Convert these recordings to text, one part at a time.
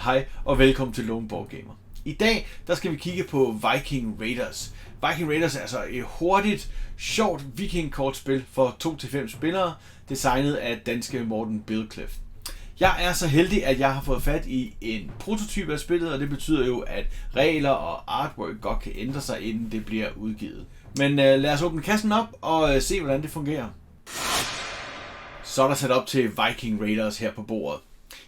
Hej og velkommen til Lone Board Gamer. I dag der skal vi kigge på Viking Raiders. Viking Raiders er altså et hurtigt, sjovt vikingkortspil for 2-5 spillere, designet af danske Morten Bilcliff. Jeg er så heldig, at jeg har fået fat i en prototype af spillet, og det betyder jo, at regler og artwork godt kan ændre sig, inden det bliver udgivet. Men lad os åbne kassen op og se, hvordan det fungerer. Så er der sat op til Viking Raiders her på bordet.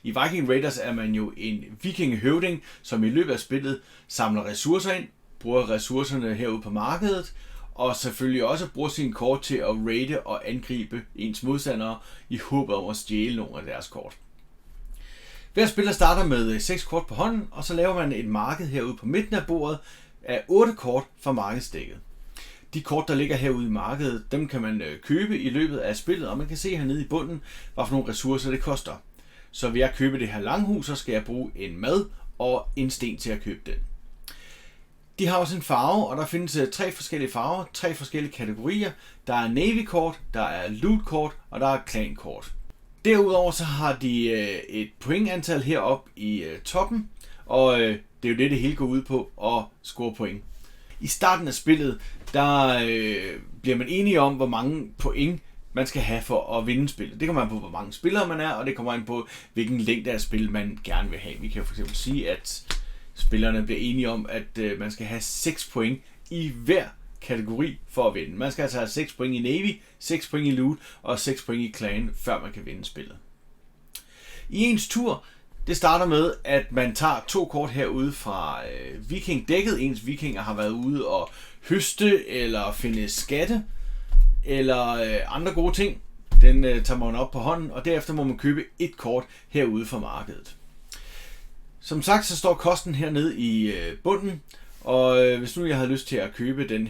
I Viking Raiders er man jo en vikingehøvding, som i løbet af spillet samler ressourcer ind, bruger ressourcerne herude på markedet, og selvfølgelig også bruger sine kort til at raide og angribe ens modstandere i håb om at stjæle nogle af deres kort. Hver spiller starter med 6 kort på hånden, og så laver man et marked herude på midten af bordet af 8 kort fra markedsdækket. De kort, der ligger herude i markedet, dem kan man købe i løbet af spillet, og man kan se hernede i bunden, hvad for nogle ressourcer det koster. Så ved at købe det her langhus, så skal jeg bruge en mad og en sten til at købe den. De har også en farve, og der findes 3 forskellige farver, 3 forskellige kategorier. Der er Navy-kort, der er Loot-kort, og der er Clan-kort. Derudover så har de et pointantal heroppe i toppen, og det er jo det hele går ud på, at score point. I starten af spillet, der bliver man enige om, hvor mange point man skal have for at vinde spillet. Det kommer an på, hvor mange spillere man er, og det kommer an på, hvilken længde af spil man gerne vil have. Vi kan for eksempel sige, at spillerne bliver enige om, at man skal have 6 point i hver kategori for at vinde. Man skal altså have 6 point i Navy, 6 point i Loot og 6 point i Clan, før man kan vinde spillet. I ens tur, det starter med, at man tager 2 kort herude fra vikingdækket. Ens vikinger har været ude og høste eller finde skatte eller andre gode ting. Den tager man op på hånden, og derefter må man købe et kort herude fra markedet. Som sagt, så står kosten hernede i bunden, og hvis nu jeg havde lyst til at købe den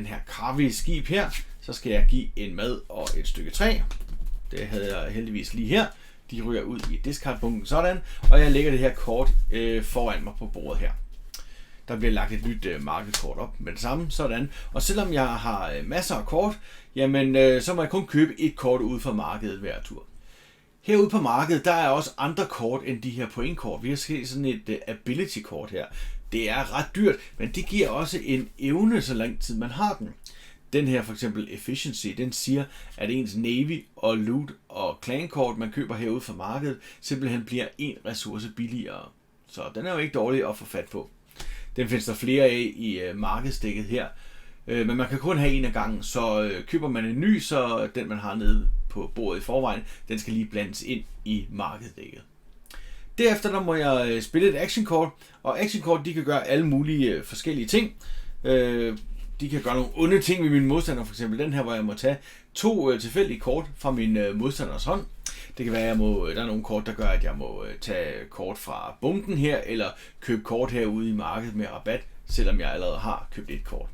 her karvige skib her, så skal jeg give en mad og et stykke træ. Det havde jeg heldigvis lige her. De ryger ud i discardbunken sådan, og jeg lægger det her kort foran mig på bordet her. Der bliver lagt et nyt markedskort op med det samme, sådan. Og selvom jeg har masser af kort, jamen så må jeg kun købe et kort ud fra markedet hver tur. Herude på markedet, der er også andre kort end de her pointkort. Vi har set sådan et ability-kort her. Det er ret dyrt, men det giver også en evne, så lang tid man har den. Den her for eksempel efficiency, den siger, at ens Navy og Loot og Clan-kort, man køber herude fra markedet, simpelthen bliver en ressource billigere. Så den er jo ikke dårlig at få fat på. Den findes der flere af i markedsdækket her. Men man kan kun have en af gangen, så køber man en ny, så den man har nede på bordet i forvejen, den skal lige blandes ind i markedsdækket. Derefter der må jeg spille et actionkort, og actionkort de kan gøre alle mulige forskellige ting. De kan gøre nogle onde ting med mine modstandere, for eksempel den her, hvor jeg må tage 2 tilfældige kort fra min modstanders hånd. Det kan være, at der er nogle kort, der gør, at jeg må tage kort fra bunken her, eller købe kort herude i markedet med rabat, selvom jeg allerede har købt et kort.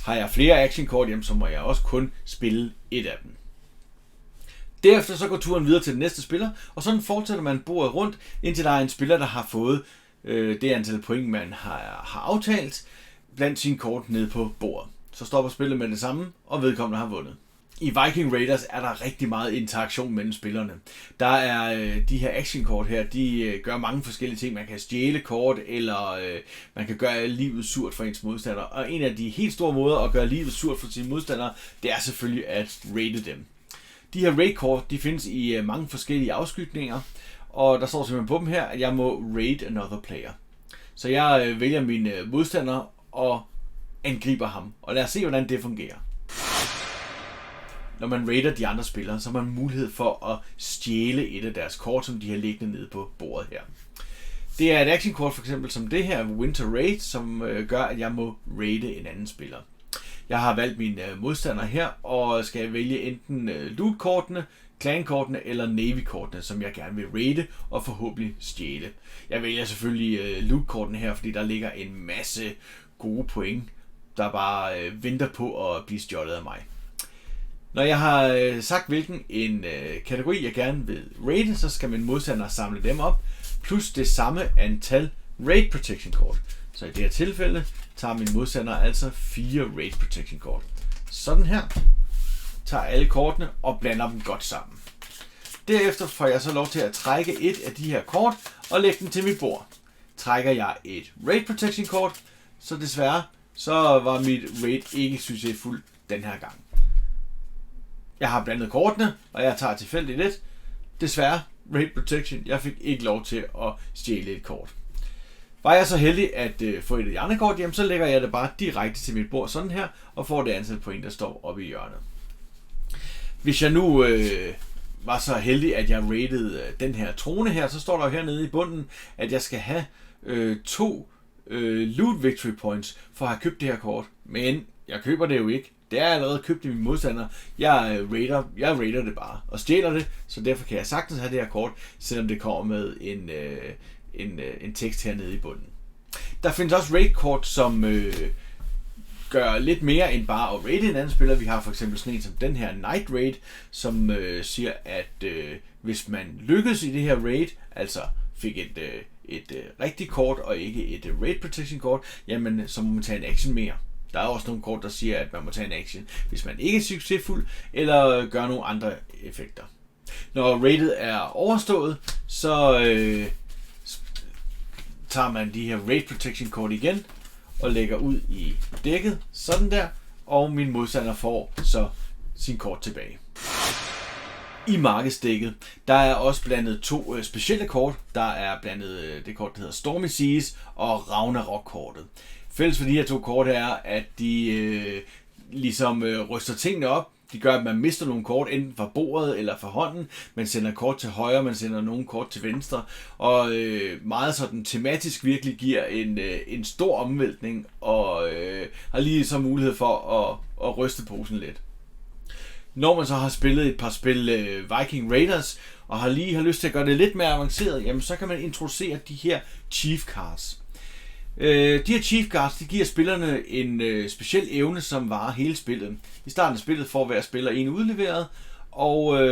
Har jeg flere actionkort, så må jeg også kun spille et af dem. Derefter så går turen videre til den næste spiller, og sådan fortsætter man bordet rundt, indtil der er en spiller, der har fået det antal point, man har aftalt blandt sine kort nede på bordet. Så stopper spillet med det samme, og vedkommende har vundet. I Viking Raiders er der rigtig meget interaktion mellem spillerne. Der er de her actionkort her, de gør mange forskellige ting. Man kan stjæle kort, eller man kan gøre livet surt for ens modstandere. Og en af de helt store måder at gøre livet surt for sine modstandere, det er selvfølgelig at raide dem. De her raid-kort, de findes i mange forskellige afskygninger, og der står simpelthen på dem her, at jeg må raid another player. Så jeg vælger min modstander og angriber ham, og lad os se, hvordan det fungerer. Når man raider de andre spillere, så har man mulighed for at stjæle et af deres kort, som de har liggende nede på bordet her. Det er et actionkort for eksempel som det her, Winter Raid, som gør, at jeg må raide en anden spiller. Jeg har valgt mine modstandere her, og skal vælge enten Loot-kortene, Clan-kortene eller Navy-kortene, som jeg gerne vil raide og forhåbentlig stjæle. Jeg vælger selvfølgelig Loot-kortene her, fordi der ligger en masse gode point, der bare venter på at blive stjålet af mig. Når jeg har sagt, hvilken en kategori jeg gerne vil raide, så skal min modstander samle dem op, plus det samme antal Raid Protection kort. Så i det her tilfælde tager min modstander altså 4 Raid Protection kort. Sådan her. Tager alle kortene og blander dem godt sammen. Derefter får jeg så lov til at trække et af de her kort, og lægge den til mit bord. Trækker jeg et Raid Protection kort, så desværre så var mit Raid ikke succesfuldt den her gang. Jeg har blandet kortene, og jeg tager tilfældigt lidt. Desværre, Raid Protection, jeg fik ikke lov til at stjæle et kort. Var jeg så heldig at få et af de andre kort hjem, så lægger jeg det bare direkte til mit bord sådan her, og får det antal point, der står oppe i hjørnet. Hvis jeg nu var så heldig, at jeg raidede den her trone her, så står der hernede i bunden, at jeg skal have 2 loot victory points for at have købt det her kort. Men jeg køber det jo ikke. Det er allerede købt i min modstander. Jeg raider det bare og stjæler det, så derfor kan jeg sagtens have det her kort, selvom det kommer med en tekst hernede i bunden. Der findes også raid-kort, som gør lidt mere end bare at raide en anden spiller. Vi har for eksempel sådan en som den her Night Raid, som siger, at hvis man lykkes i det her raid, altså fik et rigtigt kort og ikke et Raid Protection kort, jamen så må man tage en action mere. Der er også nogle kort, der siger, at man må tage en action, hvis man ikke er succesfuld, eller gør nogle andre effekter. Når raidet er overstået, så tager man de her Raid Protection kort igen, og lægger ud i dækket, sådan der, og min modstander får så sin kort tilbage. I markedsdækket, der er også blandet 2 specielle kort. Der er blandet det kort, der hedder Stormy Seas, og Ragnarok-kortet. Fælles for de her 2 kort er, at de ligesom ryster tingene op. De gør, at man mister nogle kort enten fra bordet eller fra hånden. Man sender kort til højre, man sender nogle kort til venstre. Og meget sådan tematisk virkelig giver en stor omvæltning, og har lige så mulighed for at ryste posen lidt. Når man så har spillet et par spil Viking Raiders, og har lyst til at gøre det lidt mere avanceret, jamen så kan man introducere de her Chief Cards. De her Chief Cards, de giver spillerne en speciel evne, som varer hele spillet. I starten af spillet får hver spiller en udleveret, og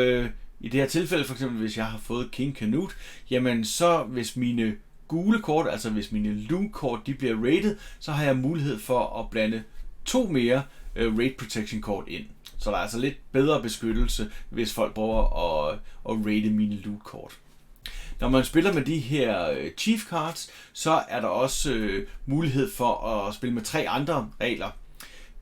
i det her tilfælde, for eksempel hvis jeg har fået King Canute, jamen så hvis mine gule kort, altså hvis mine loot-kort, de bliver raided, så har jeg mulighed for at blande 2 mere Raid Protection kort ind. Så der er altså lidt bedre beskyttelse, hvis folk prøver at raide mine loot-kort. Når man spiller med de her Chief Cards, så er der også mulighed for at spille med 3 andre regler.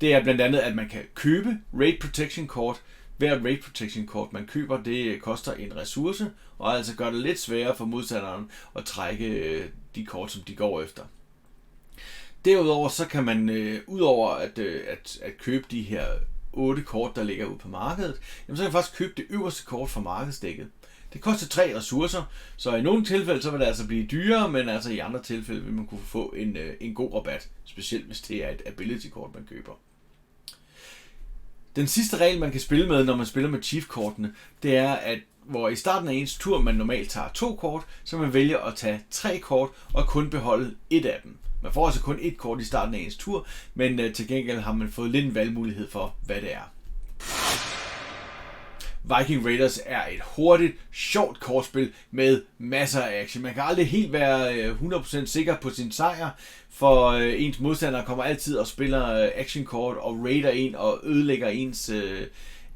Det er blandt andet, at man kan købe Raid Protection kort. Hver Raid Protection kort, man køber, det koster en ressource, og altså gør det lidt sværere for modstanderen at trække de kort, som de går efter. Derudover så kan man, udover at købe de her 8 kort, der ligger ude på markedet, jamen så kan man faktisk købe det øverste kort fra markedsdækket. Det koster 3 ressourcer, så i nogle tilfælde så vil det altså blive dyrere, men altså i andre tilfælde vil man kunne få en god rabat, specielt hvis det er et ability kort, man køber. Den sidste regel, man kan spille med, når man spiller med Chief-kortene, det er, at hvor i starten af ens tur, man normalt tager 2 kort, så man vælger at tage 3 kort og kun beholde 1 af dem. Man får altså kun 1 kort i starten af ens tur, men til gengæld har man fået lidt en valgmulighed for, hvad det er. Viking Raiders er et hurtigt, sjovt kortspil med masser af action. Man kan aldrig helt være 100% sikker på sin sejr, for ens modstander kommer altid og spiller actionkort og raider en og ødelægger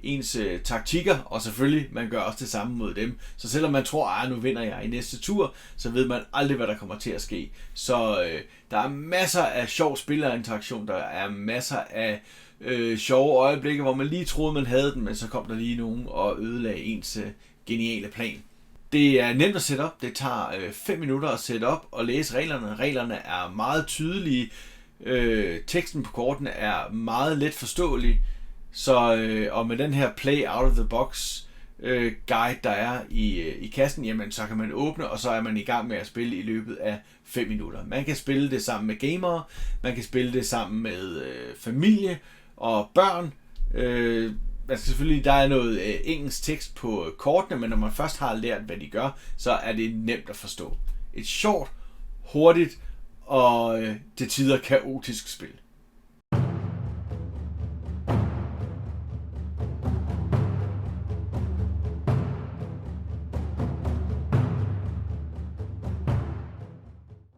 ens taktikker, og selvfølgelig, man gør også det samme mod dem. Så selvom man tror, at nu vinder jeg i næste tur, så ved man aldrig, hvad der kommer til at ske. Så der er masser af sjov spillerinteraktion, der er masser af sjove øjeblikke, hvor man lige troede, man havde den, men så kom der lige nogen og ødelagde ens geniale plan. Det er nemt at sætte op. Det tager 5 minutter at sætte op og læse reglerne. Reglerne er meget tydelige. Teksten på kortene er meget let forståelig. Så, og med den her play out of the box guide, der er i kassen, jamen så kan man åbne, og så er man i gang med at spille i løbet af 5 minutter. Man kan spille det sammen med gamere, man kan spille det sammen med familie og børn. Man skal selvfølgelig, der er noget engelsk tekst på kortene, men når man først har lært, hvad de gør, så er det nemt at forstå. Et sjovt, hurtigt og til tider kaotisk spil.